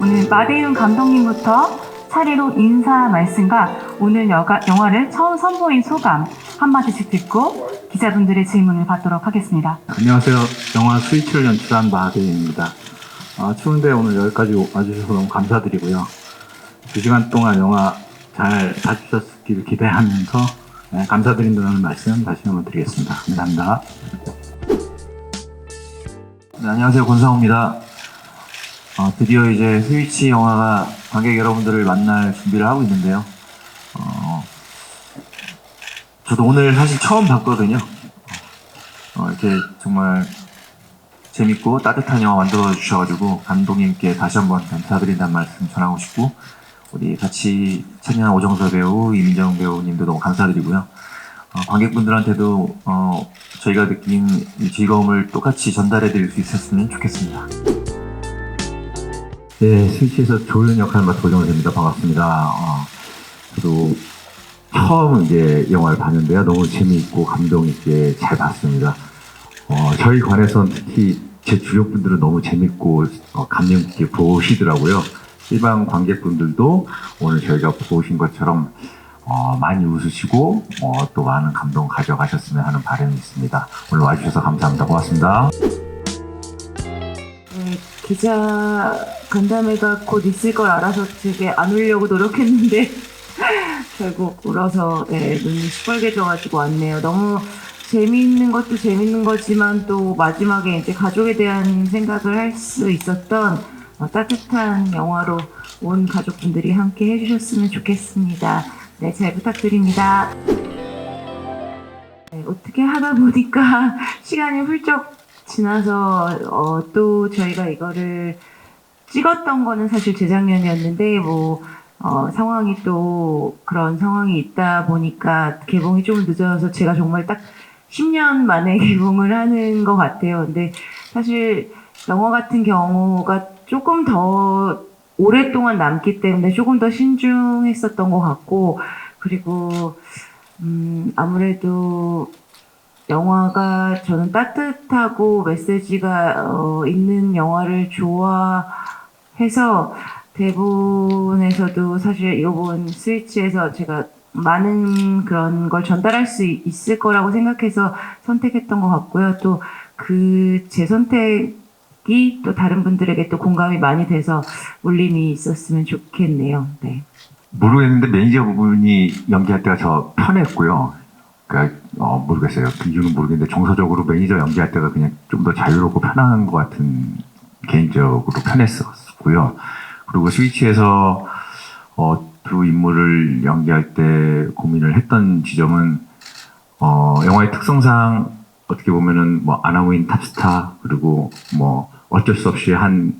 오늘 마대윤 감독님부터 차례로 인사 말씀과 오늘 영화를 처음 선보인 소감 한마디씩 듣고 기자분들의 질문을 받도록 하겠습니다. 안녕하세요. 영화 스위치를 연출한 마대윤입니다. 추운데 오늘 여기까지 와주셔서 너무 감사드리고요. 2시간 동안 영화 잘 봐주셨길 기대하면서 감사드린다는 말씀 다시 한번 드리겠습니다. 감사합니다. 네, 안녕하세요. 권상우입니다. 드디어 이제 스위치 영화가 관객 여러분들을 만날 준비를 하고 있는데요. 저도 오늘 사실 처음 봤거든요. 이렇게 정말 재밌고 따뜻한 영화 만들어 주셔가지고 감독님께 다시 한번 감사드린다는 말씀 전하고 싶고, 우리 같이 참여한 오정서 배우, 이민정 배우님도 너무 감사드리고요. 관객분들한테도 저희가 느낀 이 즐거움을 똑같이 전달해 드릴 수 있었으면 좋겠습니다. 네, 스위치에서 조연 역할을 맡은 오정서입니다. 반갑습니다. 저도 처음 이제 영화를 봤는데요. 너무 재미있고 감동 있게 잘 봤습니다. 저희 관에서는 특히 제 주역분들은 너무 재밌고 감명 깊게 보시더라고요. 일반 관객분들도 오늘 저희가 보신 것처럼 많이 웃으시고 또 많은 감동 가져가셨으면 하는 바람이 있습니다. 오늘 와주셔서 감사합니다. 고맙습니다. 기자 간담회가 곧 있을 걸 알아서 되게 안 울려고 노력했는데 결국 울어서 눈이 시뻘개져가지고 왔네요. 너무 재미있는 것도 재밌는 거지만 또 마지막에 이제 가족에 대한 생각을 할 수 있었던 따뜻한 영화로 온 가족분들이 함께 해주셨으면 좋겠습니다. 네, 잘 부탁드립니다. 네, 어떻게 하다 보니까 시간이 훌쩍 지나서 또 저희가 이거를 찍었던 거는 사실 재작년이었는데 상황이 또 그런 상황이 있다 보니까 개봉이 좀 늦어서 제가 정말 딱 10년 만에 개봉을 하는 것 같아요. 근데 사실 영화 같은 경우가 조금 더 오랫동안 남기 때문에 조금 더 신중했었던 것 같고, 그리고 아무래도 영화가 저는 따뜻하고 메시지가 있는 영화를 좋아해서 대본에서도 사실 이번 스위치에서 제가 많은 그런 걸 전달할 수 있을 거라고 생각해서 선택했던 것 같고요. 또 그 제 선택이 또 다른 분들에게 또 공감이 많이 돼서 울림이 있었으면 좋겠네요. 네. 모르겠는데 매니저 부분이 연기할 때가 저 편했고요. 그러니까 모르겠어요. 그 이유는 모르겠는데 정서적으로 매니저 연기할 때가 그냥 좀 더 자유롭고 편한 것 같은, 개인적으로 편했었고요. 그리고 스위치에서 두 인물을 연기할 때 고민을 했던 지점은 영화의 특성상 어떻게 보면은 아나무인 탑스타, 그리고 어쩔 수 없이 한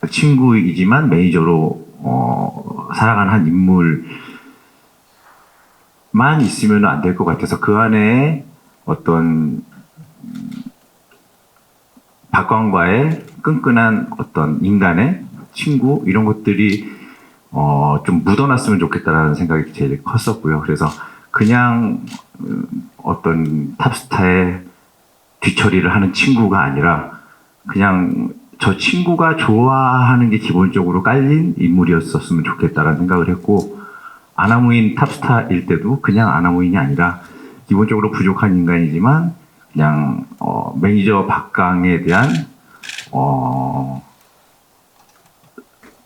친구이지만 매니저로 살아가는 한 인물만 있으면 안 될 것 같아서 그 안에 어떤 박광과의 끈끈한 어떤 인간의 친구, 이런 것들이 좀 묻어났으면 좋겠다라는 생각이 제일 컸었고요. 그래서 그냥 어떤 탑스타의 뒤처리를 하는 친구가 아니라 그냥 저 친구가 좋아하는 게 기본적으로 깔린 인물이었었으면 좋겠다라는 생각을 했고, 아나무인 탑스타일 때도 그냥 아나무인이 아니라 기본적으로 부족한 인간이지만 그냥 매니저 박강에 대한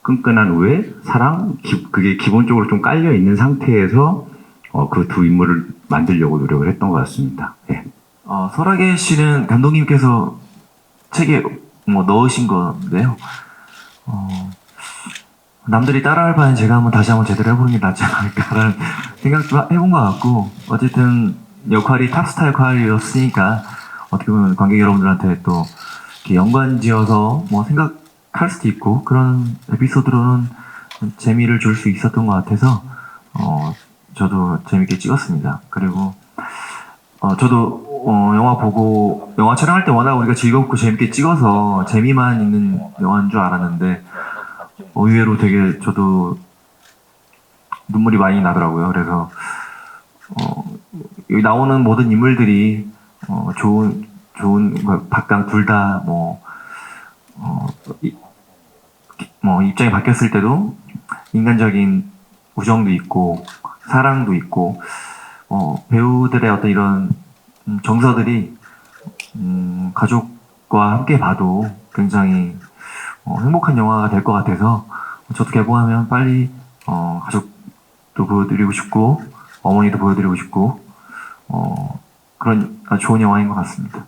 끈끈한 우애, 사랑, 그게 기본적으로 좀 깔려 있는 상태에서 그 두 인물을 만들려고 노력을 했던 것 같습니다. 예. 설하계 씨는 감독님께서 책에 넣으신 건데요. 남들이 따라할 바엔 제가 다시 한번 제대로 해보는 게 낫지 않을까라는 생각도 해본 것 같고, 어쨌든 역할이 탑스타 역할이었으니까 어떻게 보면 관객 여러분들한테 또 이렇게 연관지어서 생각할 수도 있고, 그런 에피소드로는 재미를 줄 수 있었던 것 같아서 저도 재밌게 찍었습니다. 그리고 저도 영화 촬영할 때 워낙 우리가 즐겁고 재밌게 찍어서 재미만 있는 영화인 줄 알았는데 의외로 되게 저도 눈물이 많이 나더라고요. 그래서 여기 나오는 모든 인물들이 좋은 박강 둘 다 뭐 입장이 바뀌었을 때도 인간적인 우정도 있고 사랑도 있고 배우들의 어떤 이런 정서들이 가족과 함께 봐도 굉장히 행복한 영화가 될 것 같아서 저도 개봉하면 빨리 가족도 보여드리고 싶고 어머니도 보여드리고 싶고 그런 아주 좋은 영화인 것 같습니다.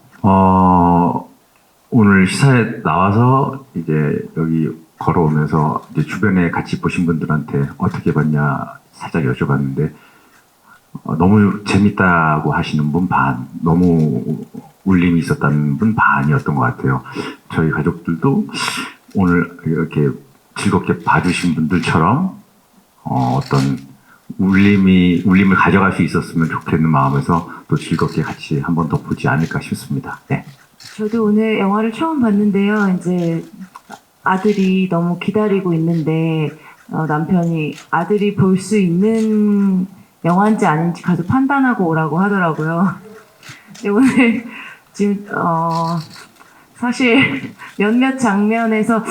오늘 시사에 나와서 이제 여기 걸어오면서 이제 주변에 같이 보신 분들한테 어떻게 봤냐 살짝 여쭤봤는데 너무 재밌다고 하시는 분 반, 너무 울림이 있었다는 분 반이었던 것 같아요. 저희 가족들도 오늘 이렇게 즐겁게 봐주신 분들처럼 어떤 울림을 가져갈 수 있었으면 좋겠는 마음에서 또 즐겁게 같이 한 번 더 보지 않을까 싶습니다. 네. 저도 오늘 영화를 처음 봤는데요. 이제 아들이 너무 기다리고 있는데 남편이 아들이 볼 수 있는 영화인지 아닌지 가서 판단하고 오라고 하더라고요. 근데 오늘 지금 사실 몇몇 장면에서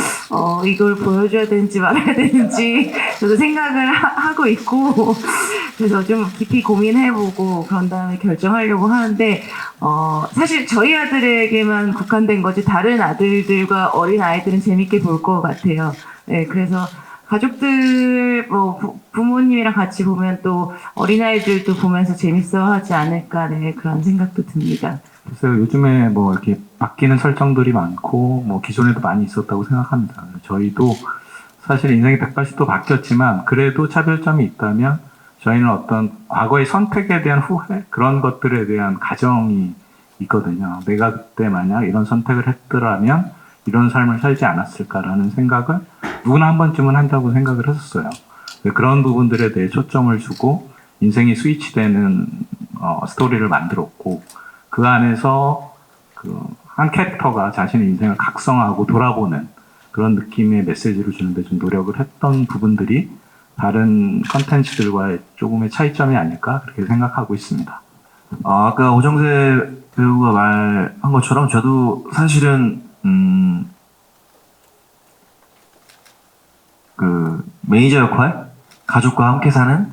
이걸 보여줘야 되는지 말아야 되는지 저도 생각을 하고 있고 그래서 좀 깊이 고민해보고 그런 다음에 결정하려고 하는데 사실 저희 아들에게만 국한된 거지 다른 아들들과 어린 아이들은 재밌게 볼 것 같아요. 네, 그래서 가족들 부모님이랑 같이 보면 또 어린아이들도 보면서 재밌어하지 않을까 네, 그런 생각도 듭니다. 글쎄요, 요즘에 뭐 이렇게 바뀌는 설정들이 많고, 뭐 기존에도 많이 있었다고 생각합니다. 저희도 사실 인생이 180도 바뀌었지만, 그래도 차별점이 있다면, 저희는 어떤 과거의 선택에 대한 후회? 그런 것들에 대한 가정이 있거든요. 내가 그때 만약 이런 선택을 했더라면, 이런 삶을 살지 않았을까라는 생각을 누구나 한 번쯤은 한다고 생각을 했었어요. 그런 부분들에 대해 초점을 주고, 인생이 스위치되는 스토리를 만들었고, 그 안에서 한 캐릭터가 자신의 인생을 각성하고 돌아보는 그런 느낌의 메시지를 주는데 좀 노력을 했던 부분들이 다른 컨텐츠들과의 조금의 차이점이 아닐까 그렇게 생각하고 있습니다. 아까 오정세 배우가 말한 것처럼 저도 사실은 그 매니저 역할, 가족과 함께 사는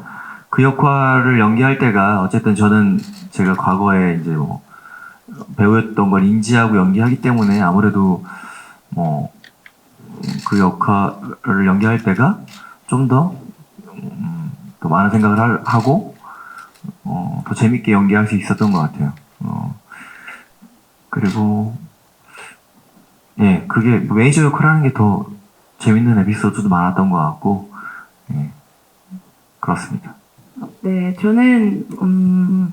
그 역할을 연기할 때가 어쨌든 저는 제가 과거에 이제 뭐 배우였던 걸 인지하고 연기하기 때문에 아무래도 뭐 그 역할을 연기할 때가 좀 더 많은 생각을 하고 더 재밌게 연기할 수 있었던 것 같아요. 그리고 예, 그게 메이저 역할 하는 게 더 재밌는 에피소드도 많았던 것 같고 예, 그렇습니다. 네, 저는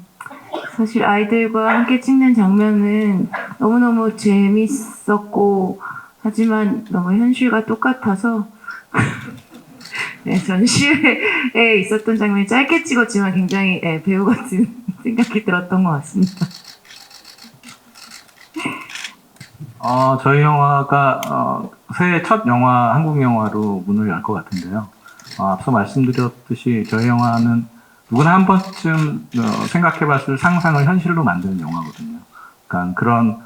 사실 아이들과 함께 찍는 장면은 너무너무 재밌었고 하지만 너무 현실과 똑같아서 네, 전시회에 있었던 장면이 짧게 찍었지만 굉장히 배우 같은 생각이 들었던 것 같습니다. 저희 영화가 새해 첫 영화, 한국 영화로 문을 열 것 같은데요. 앞서 말씀드렸듯이 저희 영화는 누구나 한 번쯤 생각해봤을 상상을 현실로 만드는 영화거든요. 그러니까 그런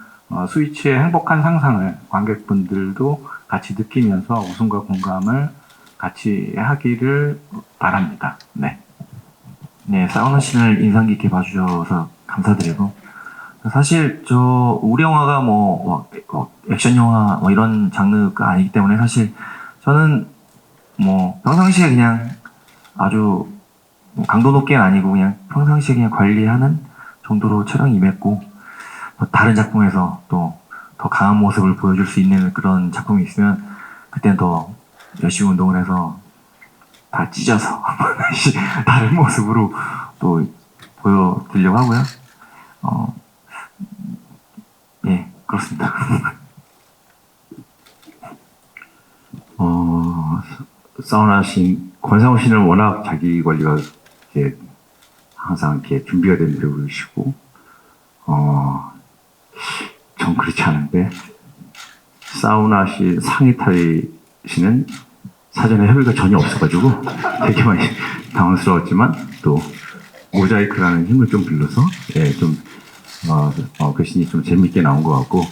스위치의 행복한 상상을 관객분들도 같이 느끼면서 웃음과 공감을 같이 하기를 바랍니다. 네. 네, 사우나 씬을 인상 깊게 봐주셔서 감사드리고 사실 우리 영화가 뭐 액션 영화 뭐 이런 장르가 아니기 때문에 사실 저는 뭐 평상시에 그냥 아주 강도 높게는 아니고 그냥 평상시에 그냥 관리하는 정도로 촬영이 임했고 뭐 다른 작품에서 또 더 강한 모습을 보여줄 수 있는 그런 작품이 있으면 그때는 더 열심히 운동을 해서 다 찢어서 다른 모습으로 또 보여드리려고 하고요. 예, 그렇습니다. 사우나 씬, 권상우 씨는 워낙 자기 관리가 이렇게 항상 이렇게 준비가 된 배우이시고, 전 그렇지 않은데, 사우나 씨 상의 탈의 씨는 사전에 협의가 전혀 없어가지고 되게 많이 당황스러웠지만 또 모자이크라는 힘을 좀 빌려서 그 씬이 좀 재밌게 나온 것 같고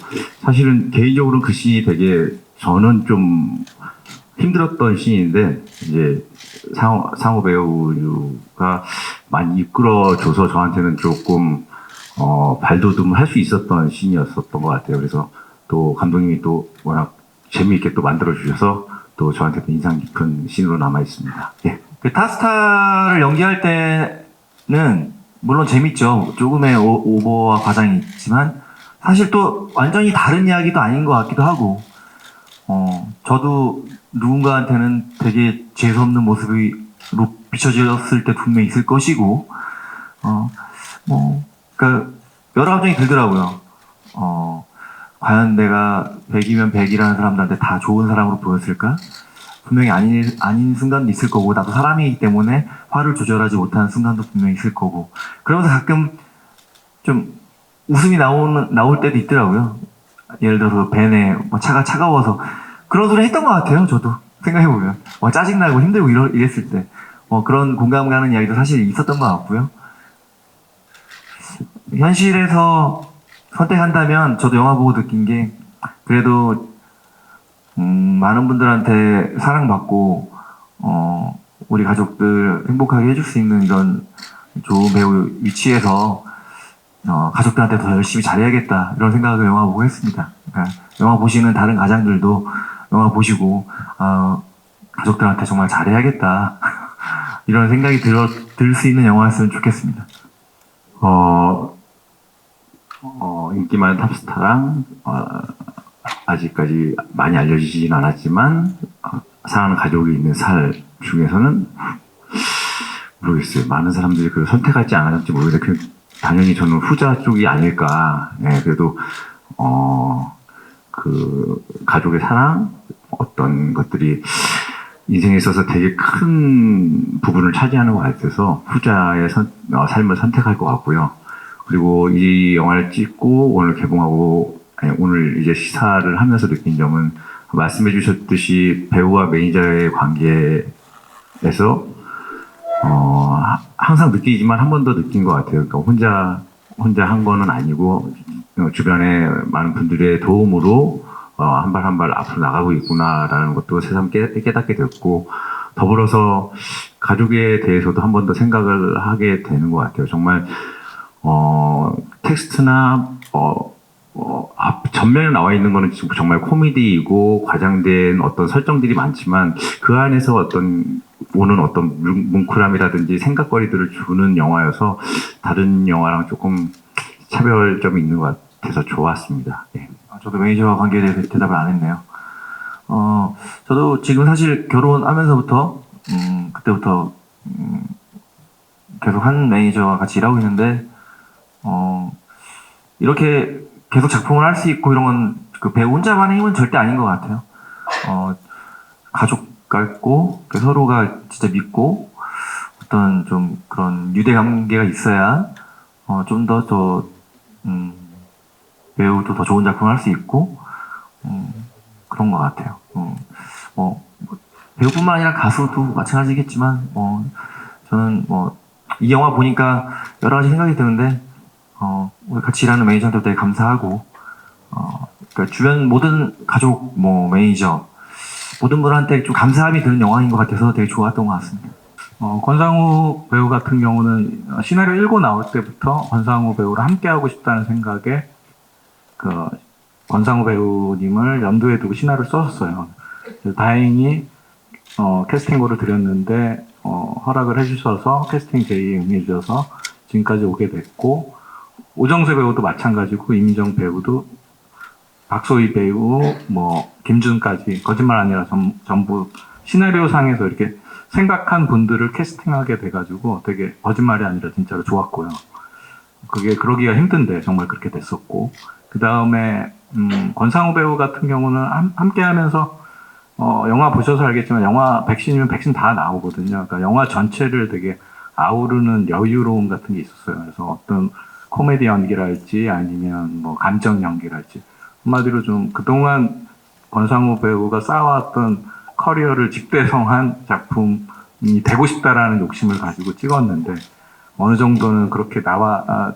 사실은 개인적으로 그 씬이 되게 저는 좀 힘들었던 씬인데 이제 상호 배우가 많이 이끌어줘서 저한테는 조금 발돋움을 할 수 있었던 씬이었었던 것 같아요. 그래서 또 감독님이 또 워낙 재미있게 또 만들어 주셔서 또 저한테도 인상 깊은 씬으로 남아 있습니다. 예. 그 타스타를 연기할 때는 물론 재밌죠. 조금의 오버와 과장이 있지만 사실 또 완전히 다른 이야기도 아닌 것 같기도 하고 저도 누군가한테는 되게 재수없는 모습으로 비춰졌을 때 분명히 있을 것이고 그러니까 여러 감정이 들더라고요. 과연 내가 100이면 100이라는 사람들한테 다 좋은 사람으로 보였을까? 분명히 아닌 순간도 있을 거고, 나도 사람이기 때문에 화를 조절하지 못하는 순간도 분명히 있을 거고, 그러면서 가끔 좀 웃음이 나올 때도 있더라고요. 예를 들어서 벤에 차가 차가워서 그런 소리 했던 것 같아요. 저도 생각해보면 짜증나고 힘들고 이랬을 때 그런 공감 가는 이야기도 사실 있었던 것 같고요. 현실에서 선택한다면 저도 영화 보고 느낀 게 그래도 많은 분들한테 사랑받고 우리 가족들 행복하게 해줄 수 있는 이런 좋은 배우 위치에서 가족들한테 더 열심히 잘해야겠다 이런 생각을 영화 보고 했습니다. 그러니까 영화 보시는 다른 가장들도 영화 보시고 가족들한테 정말 잘해야겠다 이런 생각이 들 수 있는 영화였으면 좋겠습니다. 인기 많은 탑스타랑 아직까지 많이 알려지진 않았지만 사랑하는 가족이 있는 살 중에서는 모르겠어요. 많은 사람들이 그 선택할지 안 할지 모르겠는데 당연히 저는 후자 쪽이 아닐까. 네, 그래도 그 가족의 사랑 어떤 것들이 인생에 있어서 되게 큰 부분을 차지하는 것 같아서 후자의 삶을 선택할 것 같고요. 그리고 이 영화를 찍고 오늘 개봉하고 오늘 이제 시사를 하면서 느낀 점은 말씀해 주셨듯이 배우와 매니저의 관계에서 항상 느끼지만 한 번 더 느낀 것 같아요. 그러니까 혼자 한 거는 아니고 주변에 많은 분들의 도움으로 한 발 한 발 앞으로 나가고 있구나라는 것도 새삼 깨닫게 됐고 더불어서 가족에 대해서도 한 번 더 생각을 하게 되는 것 같아요. 정말 텍스트나 전면에 나와 있는 거는 지금 정말 코미디이고 과장된 어떤 설정들이 많지만 그 안에서 오는 어떤 뭉클함이라든지 생각거리들을 주는 영화여서 다른 영화랑 조금 차별점이 있는 것 같아서 좋았습니다. 예. 저도 매니저와 관계에 대해서 대답을 안 했네요. 저도 지금 사실 결혼하면서부터 그때부터 계속 한 매니저와 같이 일하고 있는데 이렇게 계속 작품을 할 수 있고 이런 건 그 배우 혼자만의 힘은 절대 아닌 것 같아요. 가족 같고 서로가 진짜 믿고 어떤 좀 그런 유대 관계가 있어야 좀 더 배우도 더 좋은 작품을 할 수 있고 그런 것 같아요. 배우뿐만 아니라 가수도 마찬가지겠지만 저는 이 영화 보니까 여러 가지 생각이 드는데 우리 같이 일하는 매니저한테 되게 감사하고 그러니까 주변 모든 가족 매니저 모든 분한테 좀 감사함이 드는 영화인 것 같아서 되게 좋았던 것 같습니다. 권상우 배우 같은 경우는 시나리오 읽고 나올 때부터 권상우 배우랑 함께 하고 싶다는 생각에 그 권상우 배우님을 염두에 두고 시나리오를 썼어요. 다행히 캐스팅고를 드렸는데 허락을 해주셔서 캐스팅 제의에 응해주셔서 지금까지 오게 됐고 오정세 배우도 마찬가지고 이민정 배우도 박소희 배우 김준까지 거짓말 아니라 전부 시나리오 상에서 이렇게 생각한 분들을 캐스팅하게 돼가지고 되게 거짓말이 아니라 진짜로 좋았고요. 그게 그러기가 힘든데 정말 그렇게 됐었고 그 다음에 권상우 배우 같은 경우는 함께 하면서 영화 보셔서 알겠지만 영화 백신이면 백신 다 나오거든요. 그러니까 영화 전체를 되게 아우르는 여유로움 같은 게 있었어요. 그래서 어떤 코미디 연기랄지 아니면 감정 연기랄지 한마디로 좀 그동안 권상우 배우가 쌓아왔던 커리어를 직대성한 작품이 되고 싶다라는 욕심을 가지고 찍었는데 어느 정도는 그렇게 나왔으면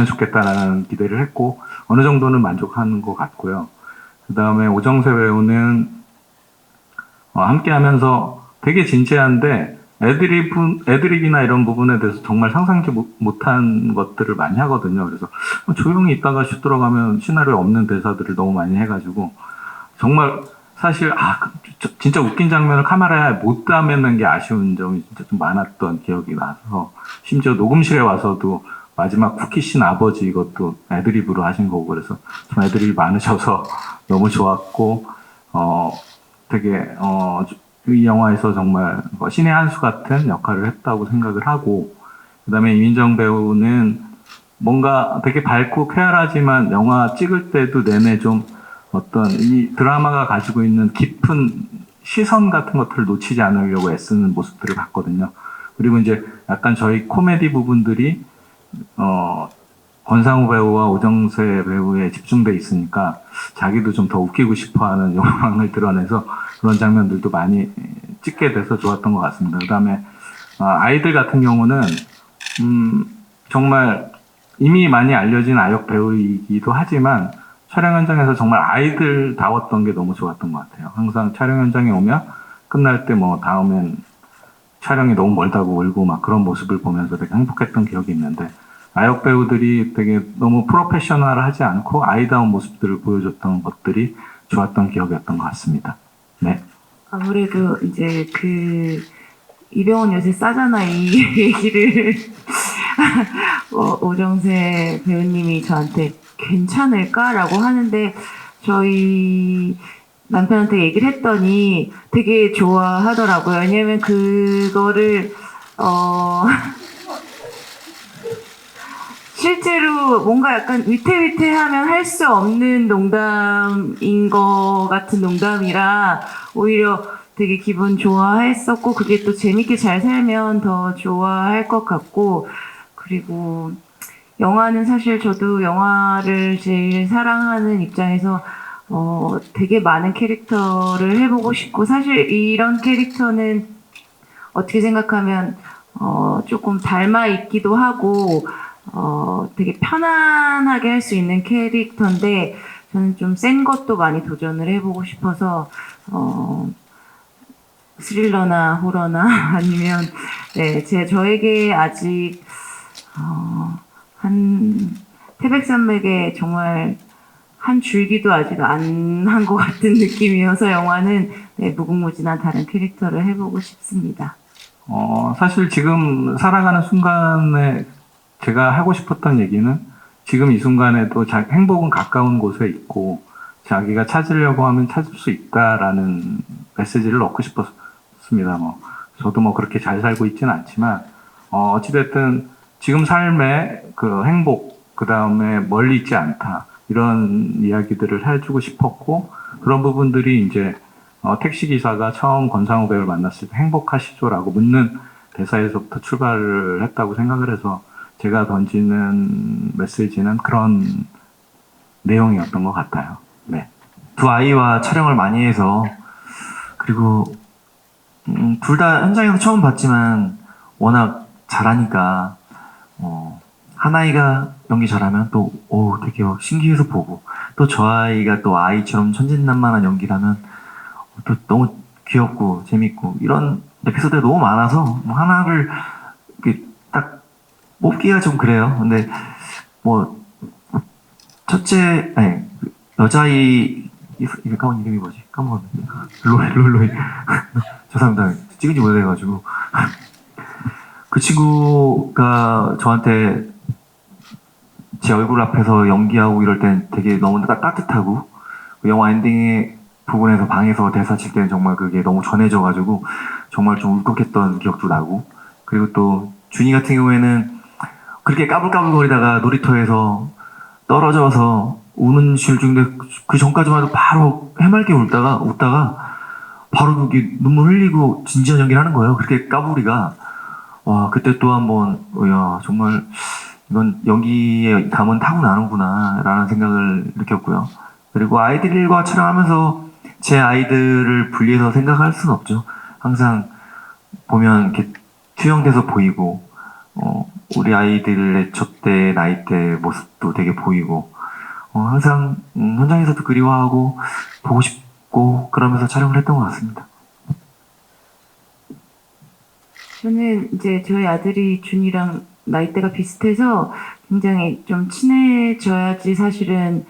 좋겠다라는 기대를 했고 어느 정도는 만족하는 것 같고요. 그 다음에 오정세 배우는 함께 하면서 되게 진지한데 애드립이나 이런 부분에 대해서 정말 상상치 못한 것들을 많이 하거든요. 그래서 조용히 있다가 슛 들어가면 시나리오에 없는 대사들을 너무 많이 해가지고 정말 사실 진짜 웃긴 장면을 카메라에 못 담는 게 아쉬운 점이 진짜 좀 많았던 기억이 나서 심지어 녹음실에 와서도 마지막 쿠키씬 아버지 이것도 애드립으로 하신 거고 그래서 좀 애드립이 많으셔서 너무 좋았고 되게 이 영화에서 정말 신의 한 수 같은 역할을 했다고 생각을 하고 그다음에 이민정 배우는 뭔가 되게 밝고 쾌활하지만 영화 찍을 때도 내내 좀 어떤 이 드라마가 가지고 있는 깊은 시선 같은 것들을 놓치지 않으려고 애쓰는 모습들을 봤거든요. 그리고 이제 약간 저희 코미디 부분들이 권상우 배우와 오정세 배우에 집중돼 있으니까 자기도 좀 더 웃기고 싶어하는 욕망을 드러내서 그런 장면들도 많이 찍게 돼서 좋았던 것 같습니다. 그다음에 아이들 같은 경우는 정말 이미 많이 알려진 아역 배우이기도 하지만 촬영 현장에서 정말 아이들다웠던 게 너무 좋았던 것 같아요. 항상 촬영 현장에 오면 끝날 때 다음엔 촬영이 너무 멀다고 울고 막 그런 모습을 보면서 되게 행복했던 기억이 있는데 아역 배우들이 되게 너무 프로페셔널하지 않고 아이다운 모습들을 보여줬던 것들이 좋았던 기억이었던 것 같습니다. 네. 아무래도 이제 이병헌 요새 싸잖아 이 얘기를 오정세 배우님이 저한테 괜찮을까라고 하는데 저희 남편한테 얘기를 했더니 되게 좋아하더라고요. 왜냐면 그거를 실제로 뭔가 약간 위태위태하면 할 수 없는 농담인 것 같은 농담이라 오히려 되게 기분 좋아했었고 그게 또 재밌게 잘 살면 더 좋아할 것 같고 그리고 영화는 사실 저도 영화를 제일 사랑하는 입장에서 되게 많은 캐릭터를 해보고 싶고 사실 이런 캐릭터는 어떻게 생각하면 조금 닮아 있기도 하고 되게 편안하게 할 수 있는 캐릭터인데 저는 좀 센 것도 많이 도전을 해보고 싶어서 스릴러나 호러나 아니면 저에게 아직 한 태백산맥에 정말 한 줄기도 아직 안 한 것 같은 느낌이어서 영화는 무궁무진한 다른 캐릭터를 해보고 싶습니다. 사실 지금 살아가는 순간에 제가 하고 싶었던 얘기는 지금 이 순간에도 행복은 가까운 곳에 있고 자기가 찾으려고 하면 찾을 수 있다라는 메시지를 넣고 싶었습니다. 저도 그렇게 잘 살고 있지는 않지만 어찌됐든 지금 삶의 그 행복 그 다음에 멀리 있지 않다 이런 이야기들을 해주고 싶었고 그런 부분들이 이제 택시기사가 처음 권상우 배우를 만났을 때 행복하시죠라고 묻는 대사에서부터 출발을 했다고 생각을 해서 제가 던지는 메시지는 그런 내용이었던 것 같아요. 네. 두 아이와 촬영을 많이 해서 그리고 둘 다 현장에서 처음 봤지만 워낙 잘하니까 한 아이가 연기 잘하면 또 되게 막 신기해서 보고 또 저 아이가 또 아이처럼 천진난만한 연기를 하면 또 너무 귀엽고 재밌고 이런 에피소드가 너무 많아서 하나를 이렇게 딱 뽑기가 좀 그래요. 근데 첫째 여자아이 이거 까만 이름이 뭐지? 까먹었는데 로이 죄송합니다. 찍은지 못해가지고 그 친구가 저한테 제 얼굴 앞에서 연기하고 이럴 땐 되게 너무 따뜻하고 그 영화 엔딩의 부분에서 방에서 대사 칠 때는 정말 그게 너무 전해져가지고 정말 좀 울컥했던 기억도 나고 그리고 또 준이 같은 경우에는 그렇게 까불까불거리다가 놀이터에서 떨어져서 우는 실 중인데 그 전까지만 해도 바로 해맑게 웃다가 바로 그게 눈물 흘리고 진지한 연기를 하는 거예요. 그렇게 까불이가 와 그때 또 한번 야 정말 이건 연기의 감은 타고나는구나 라는 생각을 느꼈고요. 그리고 아이들과 촬영하면서 제 아이들을 분리해서 생각할 수는 없죠. 항상 보면 이렇게 투영돼서 보이고 우리 아이들의 저때 나이 때 모습도 되게 보이고 항상 현장에서도 그리워하고 보고 싶고 그러면서 촬영을 했던 것 같습니다. 저는 이제 저희 아들이 준이랑 나이대가 비슷해서 굉장히 좀 친해져야지 사실은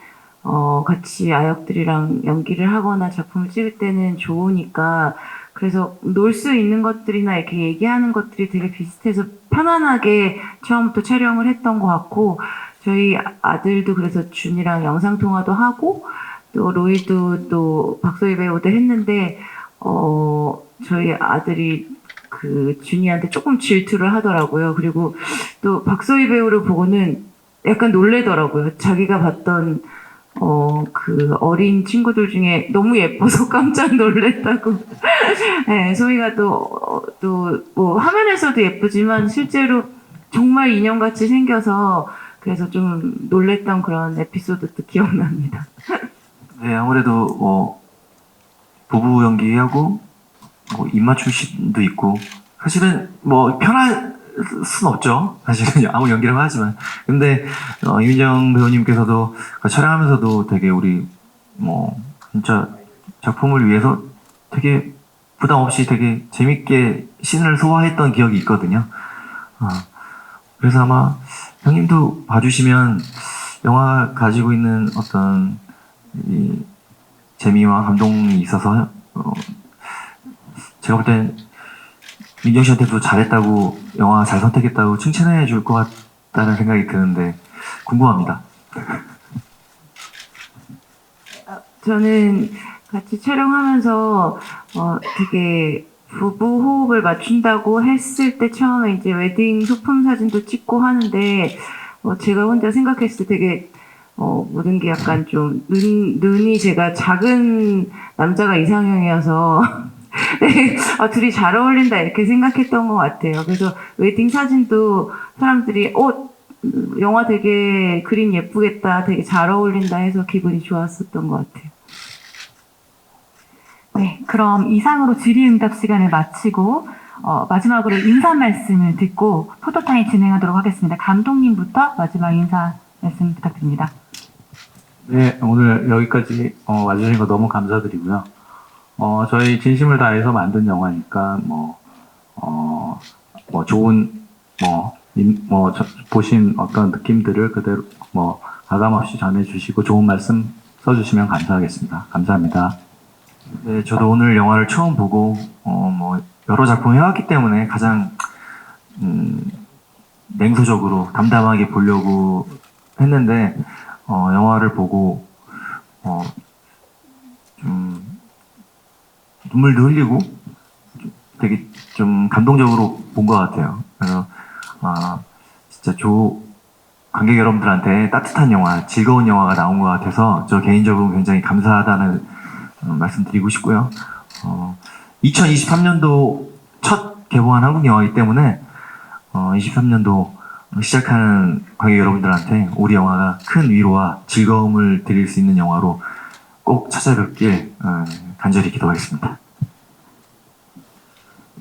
같이 아역들이랑 연기를 하거나 작품을 찍을 때는 좋으니까 그래서 놀 수 있는 것들이나 이렇게 얘기하는 것들이 되게 비슷해서 편안하게 처음부터 촬영을 했던 것 같고 저희 아들도 그래서 준이랑 영상통화도 하고 또 로이도 또 박소희 배우도 했는데 저희 아들이 그 준이한테 조금 질투를 하더라고요. 그리고 또 박소희 배우를 보고는 약간 놀래더라고요. 자기가 봤던 그 어린 친구들 중에 너무 예뻐서 깜짝 놀랬다고. 네, 소희가 또 뭐 화면에서도 예쁘지만 실제로 정말 인형같이 생겨서 그래서 좀 놀랬던 그런 에피소드도 기억납니다. 네, 아무래도 부부 연기하고 입맞춤 씬도 있고 사실은 편할 순 없죠. 사실은 아무 연기라고 하지만 근데 이민정 배우님께서도 촬영하면서도 되게 우리 진짜 작품을 위해서 되게 부담 없이 되게 재밌게 씬을 소화했던 기억이 있거든요. 그래서 아마 형님도 봐주시면 영화 가지고 있는 어떤 이 재미와 감동이 있어서 제가 볼 땐 민정 씨한테도 잘했다고 영화 잘 선택했다고 칭찬해 줄 것 같다는 생각이 드는데 궁금합니다. 저는 같이 촬영하면서 되게 부부 호흡을 맞춘다고 했을 때 처음에 이제 웨딩 소품 사진도 찍고 하는데 제가 혼자 생각했을 때 되게 모든 게 약간 좀 눈이 제가 작은 남자가 이상형이어서 네, 둘이 잘 어울린다 이렇게 생각했던 것 같아요. 그래서 웨딩 사진도 사람들이 영화 되게 그림 예쁘겠다, 되게 잘 어울린다 해서 기분이 좋았었던 것 같아요. 네, 그럼 이상으로 질의응답 시간을 마치고 마지막으로 인사 말씀을 듣고 포토타임 진행하도록 하겠습니다. 감독님부터 마지막 인사 말씀 부탁드립니다. 네, 오늘 여기까지 와주신 거 너무 감사드리고요. 저희 진심을 다해서 만든 영화니까 좋은 보신 어떤 느낌들을 그대로 가감 없이 전해주시고 좋은 말씀 써주시면 감사하겠습니다. 감사합니다. 네, 저도 오늘 영화를 처음 보고 여러 작품 해왔기 때문에 가장 냉소적으로 담담하게 보려고 했는데 영화를 보고 좀 눈물도 흘리고 되게 좀 감동적으로 본 것 같아요. 그래서 진짜 관객 여러분들한테 따뜻한 영화, 즐거운 영화가 나온 것 같아서 저 개인적으로 굉장히 감사하다는 말씀드리고 싶고요. 2023년도 첫 개봉한 한국 영화이기 때문에 23년도 시작하는 관객 여러분들한테 우리 영화가 큰 위로와 즐거움을 드릴 수 있는 영화로 꼭 찾아뵙길 간절히 기도하겠습니다.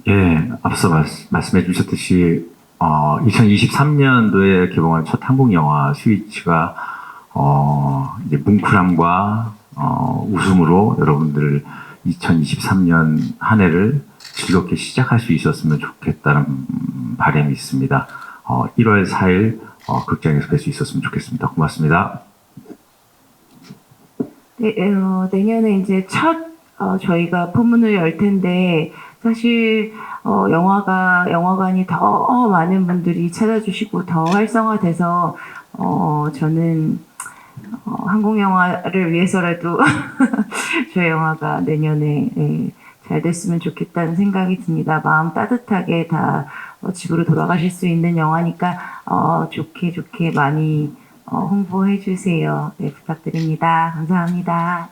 예, 앞서 말씀해 주셨듯이 2023년도에 개봉한 첫 한국 영화 스위치가 이제 뭉클함과 웃음으로 여러분들 2023년 한 해를 즐겁게 시작할 수 있었으면 좋겠다는 바람이 있습니다. 1월 4일 극장에서 뵐 수 있었으면 좋겠습니다. 고맙습니다. 네, 내년에 이제 저희가 포문을 열 텐데, 사실, 영화관이 더 많은 분들이 찾아주시고 더 활성화돼서, 저는, 한국 영화를 위해서라도 저희 영화가 내년에 잘 됐으면 좋겠다는 생각이 듭니다. 마음 따뜻하게 다 집으로 돌아가실 수 있는 영화니까, 좋게 많이 홍보해 주세요. 네, 부탁드립니다. 감사합니다.